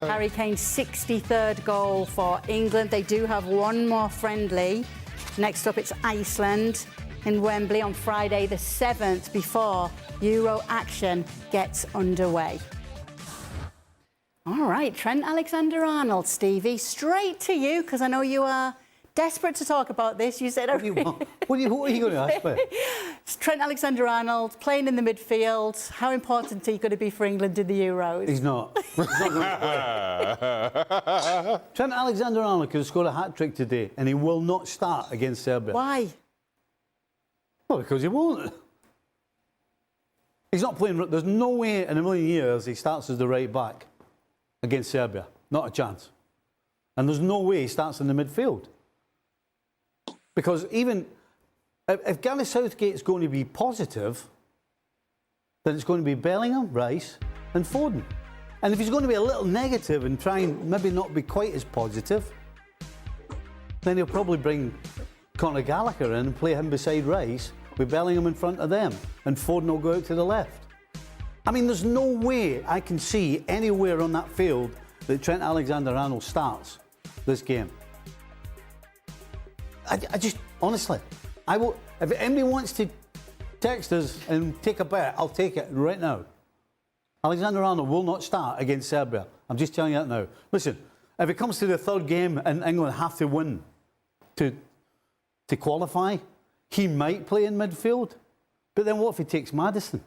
Harry Kane's 63rd goal for England. They do have one more friendly. Next up, it's Iceland in Wembley on Friday the 7th before Euro action gets underway. All right, Trent Alexander-Arnold, Stevie, straight to you, because I know you are desperate to talk about this. You said... What are you going to ask me? Trent Alexander-Arnold playing in the midfield. How important are you going to be for England in the Euros? He's not. He's not going to play. Trent Alexander-Arnold could have scored a hat-trick today, and he will not start against Serbia. Why? Well, because he won't. He's not playing... There's no way in a million years he starts as the right back against Serbia. Not a chance. And there's no way he starts in the midfield. Because even if Gareth Southgate's going to be positive, then it's going to be Bellingham, Rice and Foden. And if he's going to be a little negative and try and maybe not be quite as positive, then he'll probably bring Conor Gallagher in and play him beside Rice with Bellingham in front of them, and Foden will go out to the left. I mean, there's no way I can see anywhere on that field that Trent Alexander-Arnold starts this game. I just, honestly, I will. If anybody wants to text us and take a bet, I'll take it right now. Alexander-Arnold will not start against Serbia. I'm just telling you that now. Listen, if it comes to the third game and England have to win to qualify, he might play in midfield. But then what if he takes Maddison?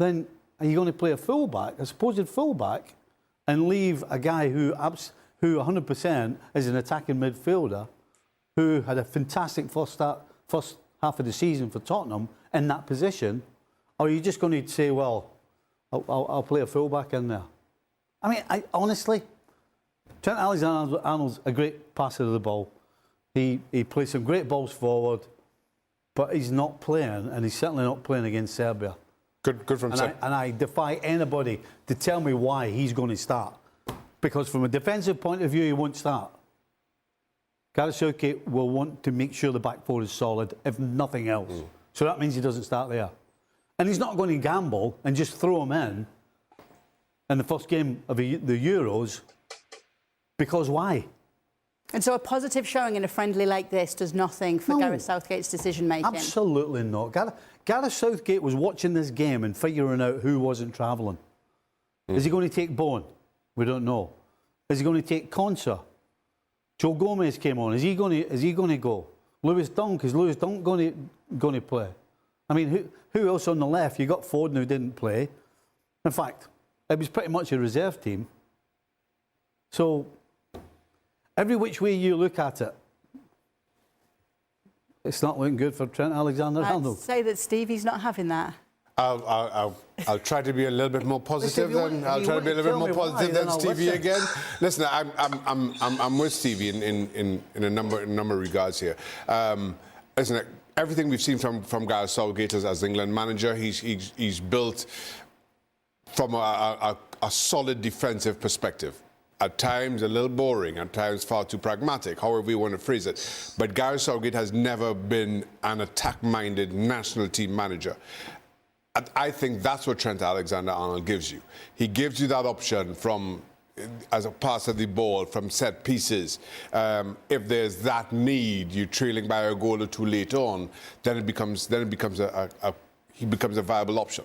Then are you going to play a fullback, a supposed fullback, and leave a guy who 100% is an attacking midfielder, who had a fantastic first half of the season for Tottenham in that position? Or are you just going to say, well, I'll play a fullback in there? I mean, honestly, Trent Alexander-Arnold's a great passer of the ball. He plays some great balls forward, but he's not playing, and he's certainly not playing against Serbia. Good from him. And I defy anybody to tell me why he's going to start. Because from a defensive point of view, he won't start. Gareth Southgate will want to make sure the back four is solid, if nothing else. So that means he doesn't start there. And he's not going to gamble and just throw him in the first game of the Euros, because why? And so a positive showing in a friendly like this does nothing for Gareth Southgate's decision-making? Absolutely not. Gareth Southgate was watching this game and figuring out who wasn't travelling. Is he going to take Bowen? We don't know. Is he going to take Konsa? Joe Gomez came on. Is he going to go? Lewis Dunk? Is Lewis Dunk going to play? I mean, who else on the left? You got Foden, who didn't play. In fact, it was pretty much a reserve team. So every which way you look at it, it's not looking good for Trent Alexander-Arnold. I'd say that Stevie's not having that. I'll try to be a little bit more positive than I'll try to be a little bit more positive than Stevie again. Listen, I'm with Stevie in a number of regards here. Listen, everything we've seen from Gareth Southgate as England manager, he's built from a solid defensive perspective. At times a little boring, at times far too pragmatic, however you want to phrase it. But Gareth Southgate has never been an attack-minded national team manager. I think that's what Trent Alexander-Arnold gives you. He gives you that option from, as a pass of the ball, from set pieces. If there's that need, you're trailing by a goal or two late on, then it becomes he becomes a viable option.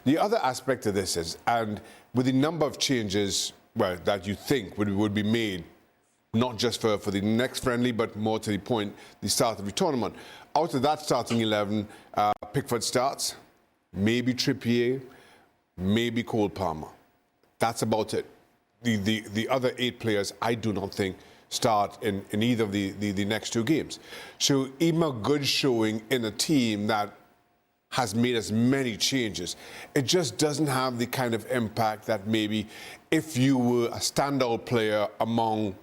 The other aspect of this is, and with the number of changes, well, that you think would be made, not just for the next friendly, but more to the point, the start of the tournament. Out of that starting 11, Pickford starts. Maybe Trippier, maybe Cole Palmer. That's about it. The other 8 players, I do not think, start in either of the next 2 games. So even a good showing in a team that has made as many changes, it just doesn't have the kind of impact that maybe if you were a standout player among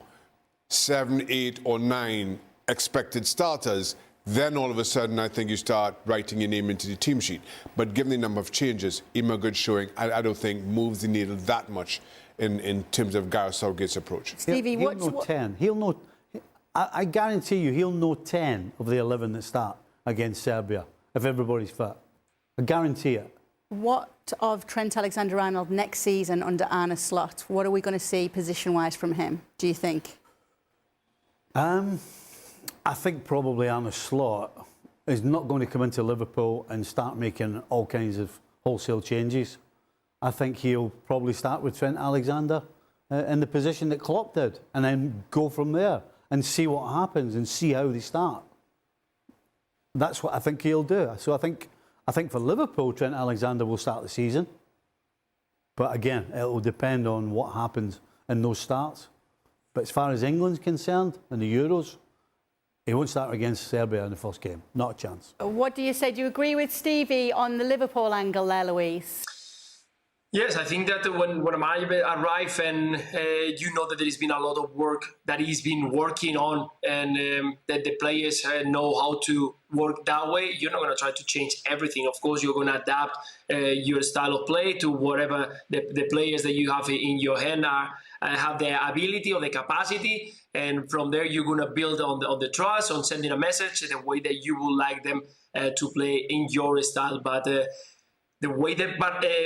7, 8 or 9 expected starters, then all of a sudden I think you start writing your name into the team sheet. But given the number of changes, even a good showing, I don't think moves the needle that much in terms of Gareth Southgate's approach. Stevie, he'll know 10. He'll know. I guarantee you, he'll know 10 of the 11 that start against Serbia if everybody's fit. I guarantee it. What of Trent Alexander-Arnold next season under Arne Slot? What are we going to see position-wise from him, do you think? I think probably Arne Slot is not going to come into Liverpool and start making all kinds of wholesale changes. I think he'll probably start with Trent Alexander in the position that Klopp did, and then go from there and see what happens and see how they start. That's what I think he'll do. So I think for Liverpool, Trent Alexander will start the season. But again, it will depend on what happens in those starts. But as far as England's concerned, in the Euros, he won't start against Serbia in the first game. Not a chance. What do you say? Do you agree with Stevie on the Liverpool angle there, Louise? Yes, I think that when I arrive and you know that there has been a lot of work that he's been working on, and that the players know how to work that way, you're not going to try to change everything. Of course, you're going to adapt your style of play to whatever the players that you have in your hand have the ability or the capacity, and from there you're going to build on the trust, on sending a message the way that you would like them to play in your style. But the way that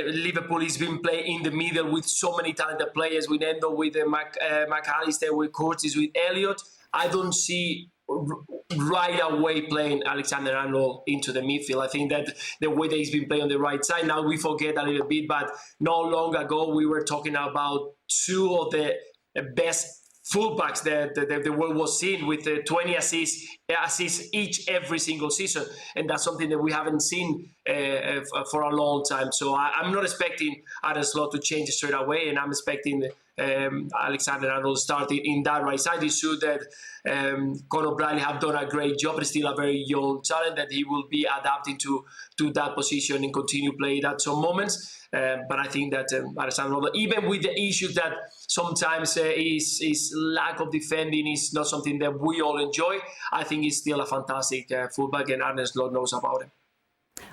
Liverpool has been playing in the middle with so many talented players, with Endo, with McAllister, with Curtis, with Elliott, I don't see right away playing Alexander-Arnold into the midfield. I think that the way that he's been playing on the right side, now we forget a little bit, but not long ago we were talking about two of the best fullbacks that the world was seeing, with 20 assists each every single season, and that's something that we haven't seen for a long time. So I'm not expecting Arne Slot to change straight away, and I'm expecting Alexander-Arnold starting in that right side. It's true that Conor Bradley have done a great job, but still a very young talent, that he will be adapting to that position and continue playing at some moments. But I think that Alexander-Arnold, even with the issues that sometimes his lack of defending is not something that we all enjoy, I think he's still a fantastic fullback, and Arne Slot knows about him.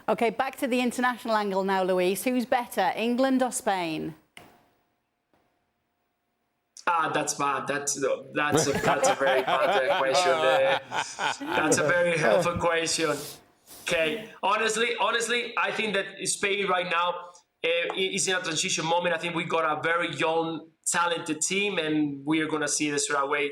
OK, back to the international angle now, Louise. Who's better, England or Spain? That's bad. That's a very bad question. That's a very helpful question. Okay, honestly, I think that Spain right now is in a transition moment. I think we got a very young, talented team, and we are going to see this right away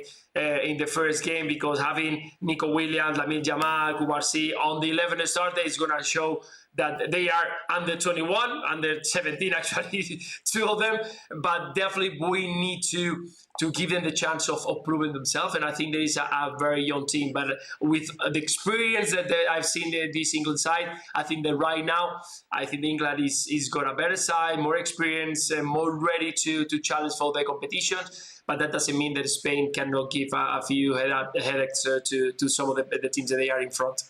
in the first game, because having Nico Williams, Lamine Yamal, Kubarsi on the 11 starter is going to show that they are under 21, under 17 actually, two of them, but definitely we need to give them the chance of proving themselves. And I think there is a very young team, but with the experience that I've seen this England side, I think that right now, I think England is got a better side, more experience, and more ready to challenge for the competition. But that doesn't mean that Spain cannot give a few headaches to some of the teams that they are in front.